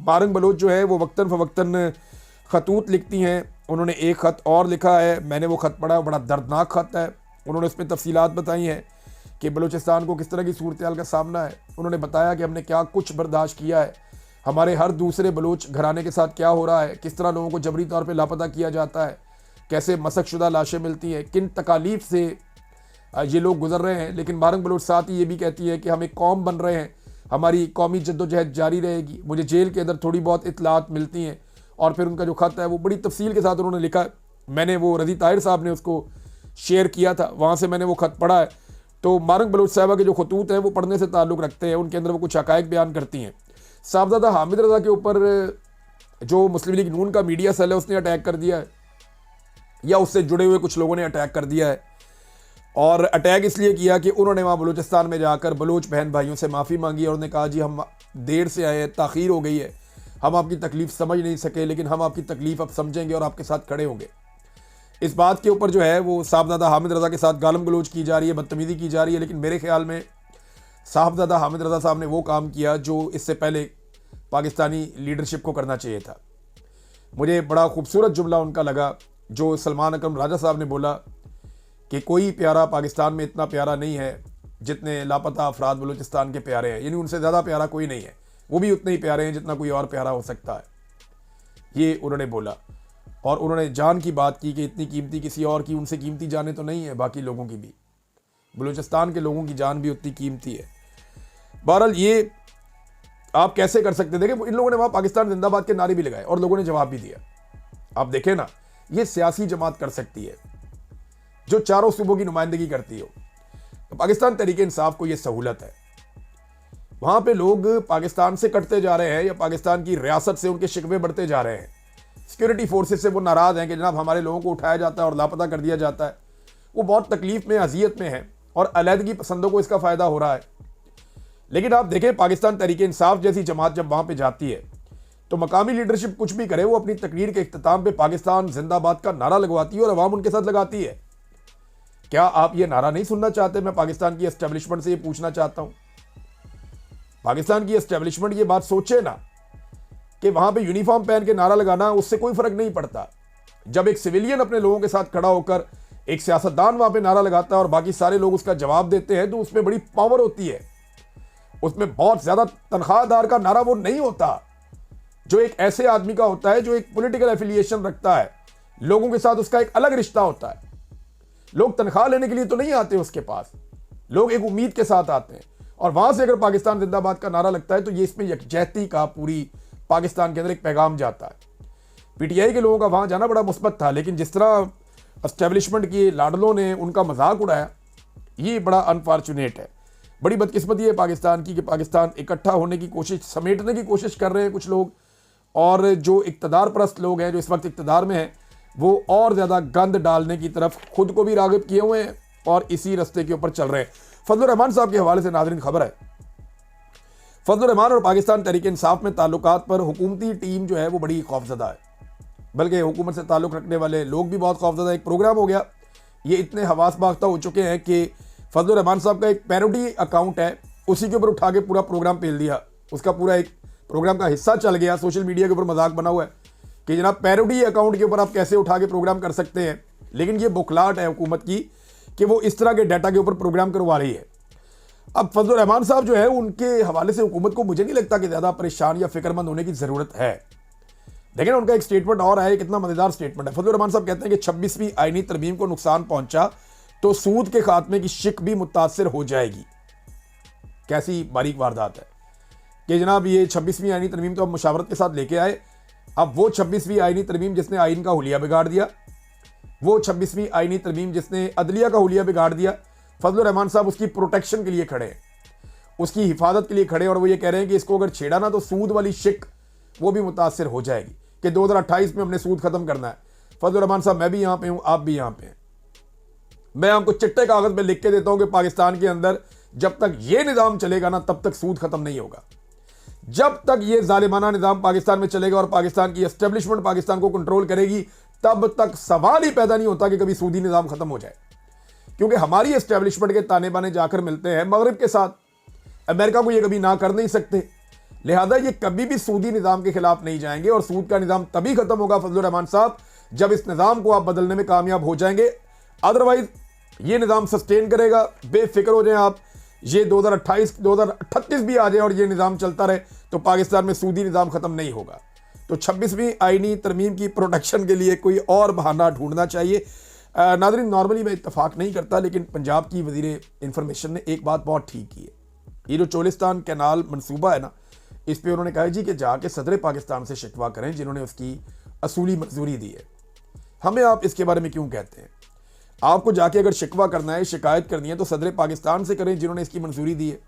Barang Bloch जो है वो वक्तन फ़वक्तन खतूत लिखती हैं। उन्होंने एक ख़त और लिखा है, मैंने वो ख़त पढ़ा, बड़ा दर्दनाक ख़त है। उन्होंने उसमें तफसीलात बताई हैं कि बलूचिस्तान को किस तरह की सूरत-ए-हाल का सामना है। उन्होंने बताया कि हमने क्या कुछ बर्दाश्त किया है, हमारे हर दूसरे बलूच घराने के साथ क्या हो रहा है, किस तरह लोगों को जबरी तौर पे लापता किया जाता है, कैसे मसकशुदा लाशें मिलती हैं, किन तकालीफ से ये लोग गुजर रहे हैं। लेकिन बारंग बलूच साथ ही ये भी कहती है कि हम एक कौम बन रहे हैं, हमारी कौमी जद्दोजहद जारी रहेगी। मुझे जेल के अंदर थोड़ी बहुत इतलात मिलती हैं। और फिर उनका जो ख़त है वो बड़ी तफसील के साथ उन्होंने लिखा है। मैंने वो रज़ी ताहिर साहब ने उसको शेयर किया था, वहाँ से मैंने वो ख़त पढ़ा है। तो बारंग बलूच साहबा के जो खतूत हैं वो पढ़ने से ताल्लुक़ रखते हैं, उनके अंदर वो कुछ हक़ाइक़ बयान करती हैं। साहबजादा हामिद रज़ा के ऊपर जो मुस्लिम लीग नून का मीडिया सेल है उसने अटैक कर दिया है, या उससे जुड़े हुए कुछ लोगों ने अटैक कर दिया है। और अटैक इसलिए किया कि उन्होंने वहाँ बलूचिस्तान में जाकर बलूच बहन भाइयों से माफ़ी मांगी और उन्होंने कहा जी हम देर से आए हैं, ताख़ीर हो गई है, हम आपकी तकलीफ़ समझ नहीं सके, लेकिन हम आपकी तकलीफ़ अब समझेंगे और आपके साथ खड़े होंगे। इस बात के ऊपर जो है वो साहबजादा हामिद रज़ा के साथ गालम गलोच की जा रही है, बदतमीज़ी की जा रही है। लेकिन मेरे ख्याल में साहबजादा हामिद रज़ा साहब ने वो काम किया जो इससे पहले पाकिस्तानी लीडरशिप को करना चाहिए था। मुझे बड़ा खूबसूरत जुमला उनका लगा जो सलमान अकरम राजा साहब ने बोला कि कोई प्यारा पाकिस्तान में इतना प्यारा नहीं है जितने लापता अफराद बलूचिस्तान के प्यारे हैं, यानी उनसे ज़्यादा प्यारा कोई नहीं है, वो भी उतने ही प्यारे हैं जितना कोई और प्यारा हो सकता है। ये उन्होंने बोला और उन्होंने जान की बात की कि इतनी कीमती किसी और की, उनसे कीमती जाने तो नहीं है, बाकी लोगों की भी, बलूचिस्तान के लोगों की जान भी उतनी कीमती है। बहरहाल ये आप कैसे कर सकते, देखें इन लोगों ने वहाँ पाकिस्तान जिंदाबाद के नारे भी लगाए और लोगों ने जवाब भी दिया। आप देखें ना, ये सियासी जमात कर सकती है जो चारों सूबों की नुमाइंदगी करती हो। तो पाकिस्तान तहरीक इंसाफ को ये सहूलत है, वहाँ पे लोग पाकिस्तान से कटते जा रहे हैं या पाकिस्तान की रियासत से उनके शिकवे बढ़ते जा रहे हैं। सिक्योरिटी फोर्सेस से वो नाराज़ हैं कि जनाब हमारे लोगों को उठाया जाता है और लापता कर दिया जाता है। वो बहुत तकलीफ में, अजियत में है और अलहदगी पसंदों को इसका फ़ायदा हो रहा है। लेकिन आप देखें पाकिस्तान तहरीक इंसाफ जैसी जमात जब वहाँ पर जाती है तो मकामी लीडरशिप कुछ भी करे, वो अपनी तकरीर के इख्तिताम पे पाकिस्तान जिंदाबाद का नारा लगवाती है और अवाम उनके साथ लगाती है। क्या आप ये नारा नहीं सुनना चाहते? मैं पाकिस्तान की एस्टेब्लिशमेंट से ये पूछना चाहता हूं, पाकिस्तान की एस्टेब्लिशमेंट ये बात सोचे ना कि वहां पे यूनिफॉर्म पहन के नारा लगाना उससे कोई फर्क नहीं पड़ता। जब एक सिविलियन अपने लोगों के साथ खड़ा होकर एक सियासतदान वहां पे नारा लगाता है और बाकी सारे लोग उसका जवाब देते हैं तो उसमें बड़ी पावर होती है। उसमें बहुत ज्यादा तनख्वाहदार का नारा वो नहीं होता जो एक ऐसे आदमी का होता है जो एक पॉलिटिकल एफिलिएशन रखता है, लोगों के साथ उसका एक अलग रिश्ता होता है। लोग तनख्वाह लेने के लिए तो नहीं आते उसके पास, लोग एक उम्मीद के साथ आते हैं। और वहां से अगर पाकिस्तान जिंदाबाद का नारा लगता है तो ये इसमें यकजहती का पूरी पाकिस्तान के अंदर एक पैगाम जाता है। पीटीआई के लोगों का वहां जाना बड़ा मुस्बत था, लेकिन जिस तरह एस्टेब्लिशमेंट के लाडलों ने उनका मजाक उड़ाया, ये बड़ा अनफॉर्चुनेट है। बड़ी बदकिस्मती है पाकिस्तान की कि पाकिस्तान इकट्ठा होने की कोशिश, समेटने की कोशिश कर रहे हैं कुछ लोग, और जो इक़्तिदार परस्त लोग हैं जो इस वक्त इक़्तिदार में हैं वो और ज़्यादा गंद डालने की तरफ खुद को भी राग़िब किए हुए हैं और इसी रास्ते के ऊपर चल रहे हैं। फजलुर रहमान साहब के हवाले से नाज़रीन खबर है, फजलुर रहमान और पाकिस्तान तहरीक इंसाफ में ताल्लुकात पर हुकूमती टीम जो है वो बड़ी खौफजदा है, बल्कि हुकूमत से ताल्लुक़ रखने वाले लोग भी बहुत खौफजदा। एक प्रोग्राम हो गया, ये इतने हवास बाख्ता हो चुके हैं कि फजलुर रहमान साहब का एक पैरोडी अकाउंट है, उसी के ऊपर उठा के पूरा प्रोग्राम पेल दिया। उसका पूरा एक प्रोग्राम का हिस्सा चल गया, सोशल मीडिया के ऊपर मजाक बना हुआ है कि जनाब पैरोडी अकाउंट के ऊपर आप कैसे उठा के प्रोग्राम कर सकते हैं। लेकिन ये बुखलाहट है हुकूमत की कि वो इस तरह के डाटा के ऊपर प्रोग्राम करवा रही है। अब फजलुर रहमान साहब जो है उनके हवाले से हुकूमत को मुझे नहीं लगता कि ज़्यादा परेशान या फिक्रमंद होने की ज़रूरत है। लेकिन उनका एक स्टेटमेंट और है, कितना मज़ेदार स्टेटमेंट है। फजलुर रहमान साहब कहते हैं कि 26वीं आईनी तरमीम को नुकसान पहुंचा तो सूद के खात्मे की शिक भी मुतासर हो जाएगी। कैसी बारीक वारदात है कि जनाब ये 26वीं आईनी तरमीम तो अब मुशावरत के साथ लेके आए, अब वो 26वीं आईनी तरमीम जिसने आइन का हुलिया बिगाड़ दिया, वो 26वीं आईनी तरमीम जिसने अदलिया का हुलिया बिगाड़ दिया, फजलुर रहमान साहब उसकी प्रोटेक्शन के लिए खड़े हैं, उसकी हिफाजत के लिए खड़े हैं और वो ये कह रहे हैं कि इसको अगर छेड़ा ना तो सूद वाली शिक वो भी मुतासर हो जाएगी कि 2028 में हमने सूद खत्म करना है। फजलुर रहमान साहब मैं भी यहाँ पे हूँ, आप भी यहाँ पे हैं, मैं आपको चिट्टे कागज पे लिख के देता हूँ कि पाकिस्तान के अंदर जब तक ये निज़ाम चलेगा ना तब तक सूद खत्म नहीं होगा। जब तक ये जालिमाना निज़ाम पाकिस्तान में चलेगा और पाकिस्तान की एस्टेब्लिशमेंट पाकिस्तान को कंट्रोल करेगी तब तक सवाल ही पैदा नहीं होता कि कभी सूदी निज़ाम खत्म हो जाए। क्योंकि हमारी एस्टेब्लिशमेंट के ताने बाने जाकर मिलते हैं मगरिब के साथ, अमेरिका को ये कभी ना कर नहीं सकते, लिहाजा ये कभी भी सूदी निज़ाम के खिलाफ नहीं जाएंगे और सूद का निज़ाम तभी खत्म होगा फजलुर रहमान साहब जब इस निज़ाम को आप बदलने में कामयाब हो जाएंगे। अदरवाइज ये निज़ाम सस्टेन करेगा, बेफिक्र हो जाएं आप। ये 2028 2038 भी आ जाए और ये निज़ाम चलता रहे तो पाकिस्तान में सूदी निज़ाम ख़त्म नहीं होगा। तो 26वीं आईनी तरमीम की प्रोटेक्शन के लिए कोई और बहाना ढूंढना चाहिए। नाज़रीन, नॉर्मली मैं इत्तफाक नहीं करता, लेकिन पंजाब की वज़ीर इंफॉर्मेशन ने एक बात बहुत ठीक की है। ये जो चोलिस्तान कैनाल मनसूबा है ना, इस पर उन्होंने कहा जी कि जाके सदर पाकिस्तान से शिकवा करें जिन्होंने उसकी असूली मंजूरी दी है। हमें आप इसके बारे में क्यों कहते हैं? आपको जाके अगर शिकवा करना है, शिकायत करनी है तो सदर पाकिस्तान से करें जिन्होंने इसकी मंजूरी दी है।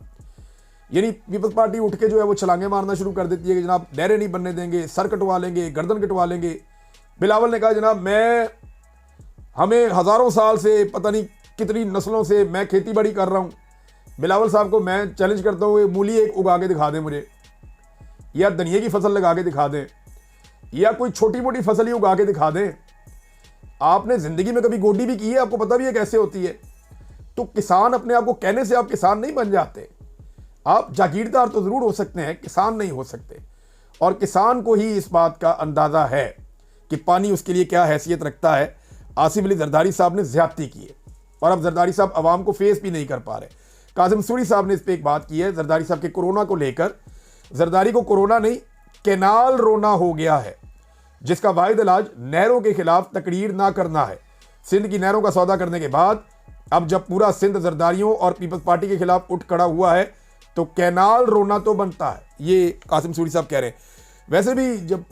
यानी पीपल्स पार्टी उठ के जो है वो छलांगे मारना शुरू कर देती है कि जनाब नहरें नहीं बनने देंगे, सर कटवा लेंगे, गर्दन कटवा लेंगे। बिलावल ने कहा जनाब हमें हज़ारों साल से, पता नहीं कितनी नस्लों से मैं खेती बाड़ी कर रहा हूँ। बिलावल साहब को मैं चैलेंज करता हूँ, मूली एक उगा के दिखा दें मुझे, या धनिए की फसल लगा के दिखा दें, या कोई छोटी मोटी फसल ही उगा के दिखा दें। आपने ज़िंदगी में कभी गोडी भी की है? आपको पता भी है कैसे होती है? तो किसान अपने आप को कहने से आप किसान नहीं बन जाते। आप जागीरदार तो ज़रूर हो सकते हैं, किसान नहीं हो सकते। और किसान को ही इस बात का अंदाज़ा है कि पानी उसके लिए क्या हैसियत रखता है। आसिफ अली जरदारी साहब ने ज़्यादती की है और अब जरदारी साहब आवाम को फेस भी नहीं कर पा रहे। कासिम सूरी साहब ने इस पर एक बात की है जरदारी साहब के कोरोना को लेकर। जरदारी को कोरोना नहीं, कैनाल रोना हो गया है, जिसका वाहिद इलाज नहरों के खिलाफ तकरीर ना करना है। सिंध की नहरों का सौदा करने के बाद अब जब पूरा सिंध जरदारियों और पीपल्स पार्टी के खिलाफ उठ खड़ा हुआ है तो कैनाल रोना तो बनता है, ये कासिम सूरी साहब कह रहे हैं। वैसे भी जब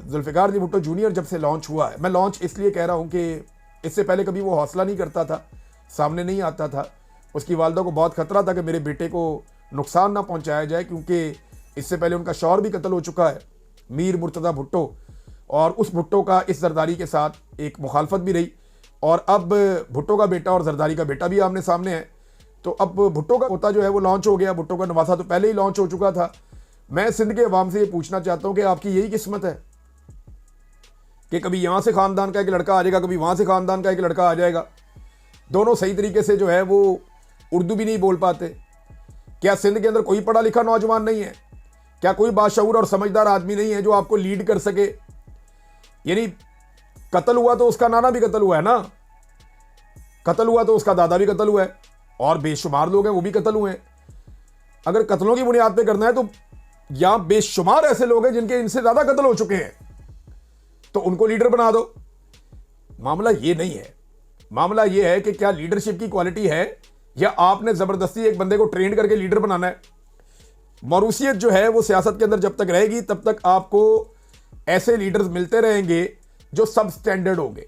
जुल्फ़िकार अली भुट्टो जूनियर जब से लॉन्च हुआ है, मैं लॉन्च इसलिए कह रहा हूँ कि इससे पहले कभी वो हौसला नहीं करता था, सामने नहीं आता था। उसकी वालदा को बहुत खतरा था कि मेरे बेटे को नुकसान ना पहुँचाया जाए, क्योंकि इससे पहले उनका शौहर भी कत्ल हो चुका है, मीर मुर्तज़ा भुट्टो, और उस भुट्टो का इस जरदारी के साथ एक मुखालफत भी रही। और अब भुट्टो का बेटा और जरदारी का बेटा भी आमने सामने है। तो अब भुट्टो का पोता जो है वो लॉन्च हो गया, भुट्टो का नवासा तो पहले ही लॉन्च हो चुका था। मैं सिंध के अवाम से ये पूछना चाहता हूँ कि आपकी यही किस्मत है कि कभी यहाँ से ख़ानदान का एक लड़का आ जाएगा, कभी वहाँ से ख़ानदान का एक लड़का आ जाएगा। दोनों सही तरीके से जो है वो उर्दू भी नहीं बोल पाते। क्या सिंध के अंदर कोई पढ़ा लिखा नौजवान नहीं है? क्या कोई बाशऊर और समझदार आदमी नहीं है जो आपको लीड कर सके? यानी कत्ल हुआ तो उसका नाना भी कत्ल हुआ है ना, कत्ल हुआ तो उसका दादा भी कत्ल हुआ है, और बेशुमार लोग हैं वो भी कत्ल हुए हैं। अगर कत्लों की बुनियाद पे करना है तो यहां बेशुमार ऐसे लोग हैं जिनके इनसे ज्यादा कत्ल हो चुके हैं, तो उनको लीडर बना दो। मामला ये नहीं है। मामला ये है कि क्या लीडरशिप की क्वालिटी है या आपने जबरदस्ती एक बंदे को ट्रेन करके लीडर बनाना है। मौरूसियत जो है वो सियासत के अंदर जब तक रहेगी तब तक आपको ऐसे लीडर्स मिलते रहेंगे जो सब स्टैंडर्ड होंगे,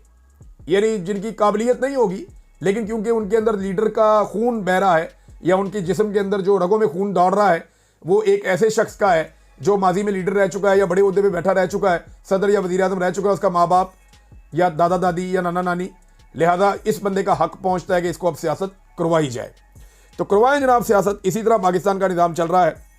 यानी जिनकी काबिलियत नहीं होगी, लेकिन क्योंकि उनके अंदर लीडर का खून बह रहा है या उनके जिस्म के अंदर जो रगों में खून दौड़ रहा है वो एक ऐसे शख्स का है जो माजी में लीडर रह चुका है या बड़े ओहदे पे बैठा रह चुका है, सदर या वज़ीर आज़म रह चुका है, उसका माँ बाप या दादा दादी या नाना नानी। लिहाजा इस बंदे का हक पहुंचता है कि इसको अब सियासत करवाई जाए। तो करवाएं जनाब सियासत। इसी तरह पाकिस्तान का निज़ाम चल रहा है।